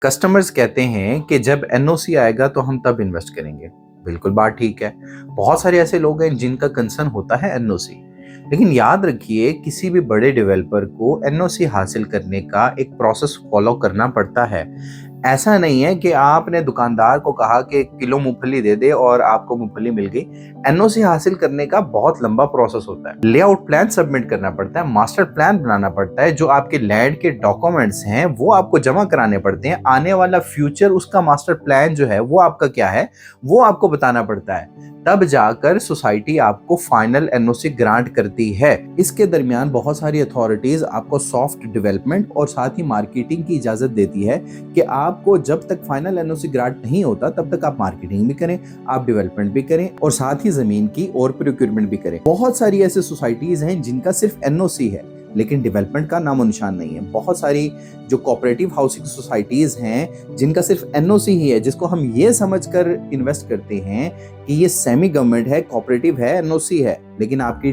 Customers कहते हैं कि जब एनओसी आएगा तो हम तब इन्वेस्ट करेंगे। बिल्कुल बात ठीक है। बहुत सारे ऐसे लोग हैं जिनका कंसर्न होता है एनओसी। लेकिन याद रखिए किसी भी बड़े डेवलपर को एनओसी हासिल करने का एक प्रोसेस फॉलो करना पड़ता है। ऐसा नहीं है कि आपने दुकानदार को कहा कि 1 किलो मूंगफली दे दे और आपको मूंगफली मिल गई। एनओसी हासिल करने का बहुत लंबा प्रोसेस होता है। लेआउट प्लान सबमिट करना पड़ता है, मास्टर प्लान बनाना पड़ता है, जो आपके लैंड के डॉक्यूमेंट्स हैं वो आपको जमा कराने पड़ते हैं। आने वाला फ्यूचर उसका मास्टर प्लान जो है वो आपका क्या है वो आपको बताना पड़ता है। तब जाकर सोसाइटी आपको फाइनल एनओसी ग्रांट करती है। इसके दरमियान बहुत सारी अथॉरिटीज आपको सॉफ्ट डेवलपमेंट और साथ ही मार्केटिंग की इजाजत देती है कि आपको जब तक फाइनल एनओसी ग्रांट नहीं होता तब तक आप मार्केटिंग भी करें, आप डेवलपमेंट भी करें और साथ ही जमीन की और प्रोक्योरमेंट भी करें। बहुत सारी ऐसी सोसाइटीज हैं जिनका सिर्फ एनओसी है लेकिन डेवलपमेंट का नामो निशान नहीं है। बहुत सारी जो कोऑपरेटिव हाउसिंग सोसाइटीज हैं जिनका सिर्फ एनओसी ही है, जिसको हम ये समझकर इन्वेस्ट करते हैं कि ये सेमी गवर्नमेंट है, कोऑपरेटिव है, एनओसी है, लेकिन आपकी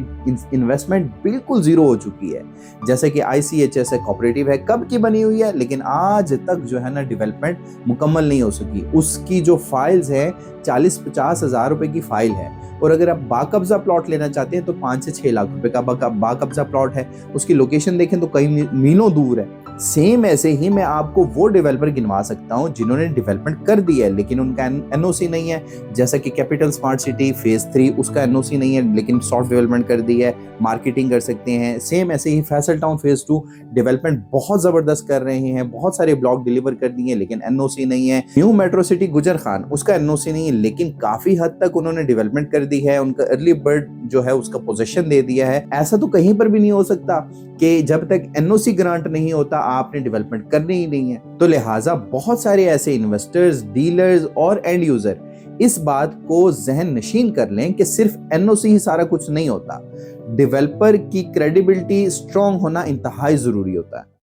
इन्वेस्टमेंट बिल्कुल जीरो हो चुकी है। जैसे कि आईसीएचएस है, कोऑपरेटिव है, कब की बनी हुई है लेकिन आज तक जो है ना डेवलपमेंट मुकम्मल नहीं हो सकी। उसकी जो फाइल्स है 40-50 हज़ार रुपए की फाइल है और अगर आप बाकब्जा प्लॉट लेना चाहते हैं तो 5 से 6 लाख रुपए का बाकब्जा प्लॉट है। उसकी लोकेशन देखें तो कई मीलों दूर है। सेम ऐसे ही मैं आपको वो डेवलपर गिनवा सकता हूं जिन्होंने डेवलपमेंट कर दी है लेकिन उनका एनओसी नहीं है। जैसा कि कैपिटल स्मार्ट सिटी फेज 3, उसका एनओसी नहीं है लेकिन सॉफ्ट डेवलपमेंट कर दी है, मार्केटिंग कर सकते हैं। सेम ऐसे ही फैसल टाउन फेज 2 डेवलपमेंट बहुत जबरदस्त कर रहे हैं, बहुत सारे ब्लॉक डिलीवर कर दिए लेकिन एनओसी नहीं है। न्यू मेट्रो सिटी गुजर खान, उसका एनओसी नहीं है लेकिन काफी हद तक उन्होंने डेवलपमेंट कर दी है, उनका अर्ली बर्ड जो है उसका पोजीशन दे दिया है। ऐसा तो कहीं पर भी नहीं हो सकता कि जब तक एनओसी ग्रांट नहीं होता आपने डेवलपमेंट करनी ही नहीं है। तो लिहाजा बहुत सारे ऐसे इन्वेस्टर्स, डीलर्स और एंड यूजर इस बात को जहन नशीन कर लें कि सिर्फ एनओसी ही सारा कुछ नहीं होता। डेवलपर की क्रेडिबिलिटी स्ट्रांग होना इंतहाई जरूरी होता है।